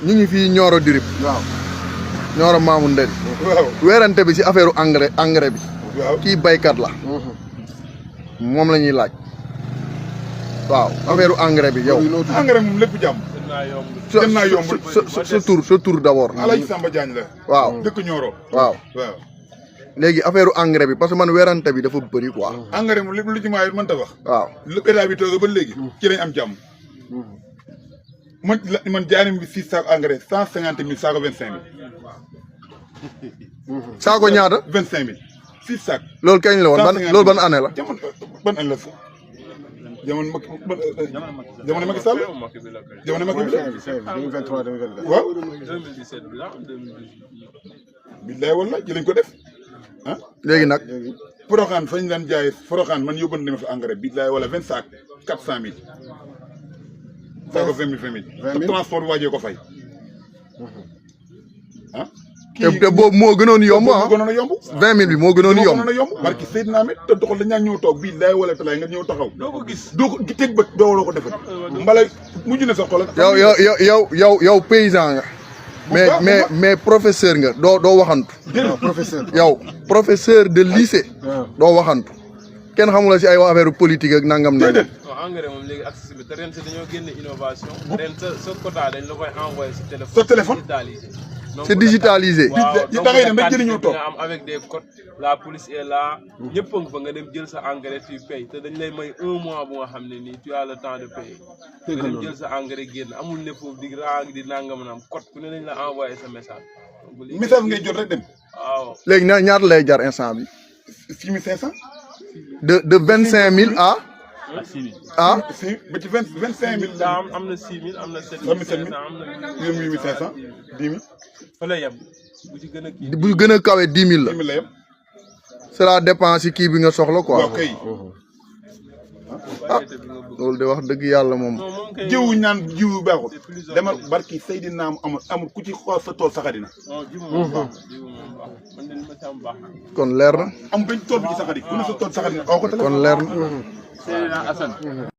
ñu ngi fii Nioro Dirib. waaw. Nioro Mamou Nderi. waaw. weerante bi si affaire engrais bi. waaw. kii baykat la. moom la ñuy laaj. waaw affaire engrais bi yow. engrais moom lépp jàmm. gën naa yomb sa tur d'abord. Alaji Samba Diagne la. waaw dëkk Nioro. waaw. waaw. léegi affaire engrais bi parce que man weerante bi dafa bëri quoi. engrais moom lépp lu ci maay mënta wax. waaw lu état bi toog ba léegi. ci lañ am jàmm. man jaay nañ bi 6 saako engrais 150 000 saako 25 000. saako ñaata. 25 000 6 saako. loolu kañ la woon loolu ban année la. jamono ban année la sax jamono Macky jamono Macky Sall jamono Macky bi la. 2023 2024. waaw. 2017 bi la 2018. billaay wala ji lañ ko def ah. léegi nag. Porokhane fañ daan jaay Porokhane man yóbbu nañ ma fa engrais billaay wala 20 sacs 400 000. saako 20 000 20 000. transport waajee ko fay. ah. te boobu moo gënoon yomb ah. moo gënoon a yomb. 20 000 bi moo gënoon yomb. moo gënoon a yomb. barki Seydina Ahmed te doxal dañ ñaan ñëw toog billaay wala talaay nga ñëw taxaw. doo ko gis doo ko teg bët doo waroo ko defal. mbala mujj na sa xol. yow paysan nga. mais professeur nga doo waxantu. professeur. yow professeur de lycée. doo waxantu. kenn xamula si ay affaire politique ak nangam nangam. non engrais moom léegi accessible te ren si dañoo génne innovation. ren sa quota dañ la koy envoyé si téléphone. sa téléphone digitalisé. c'est digitalisé. waaw da ngay dem rek jëriñoo toog nga am avec des codes la police est là. ñëpp a ngi fa nga dem jël sa engrais tu payes te dañ lay may 1 mois bu nga xam ne nii tu as le temps de payer. nga dem jël sa engrais génn amul ne foofu di raag di nangam naam code ku ne dañ la envoyé sa message. message ngay jot rek dem. waaw. léegi ñaata lay jar instant bi. 6500. de 25000 à. ah. si ba ci 25000. am na 6000 am na 7500 am na 8500 10 000. fa la yem bu ci gën a kii. bu gën a kawe 10 000 la. 10 000 la yem. cela dépend si kii bi nga soxla quoi. waaw kay. ah loolu de wax dëgg yàlla moom. jiwu ñaan jiwu baaxul. demal barki Seydina amul ku ci xool sa tool saxadina. non jiwu moom baax jiwu moom baax man de li ma ci am baax na. kon leer na. am bañ tool bi ci saxadi ku ne sa tool saxadina oo ko téléphone. kon leer na. Seydina Assane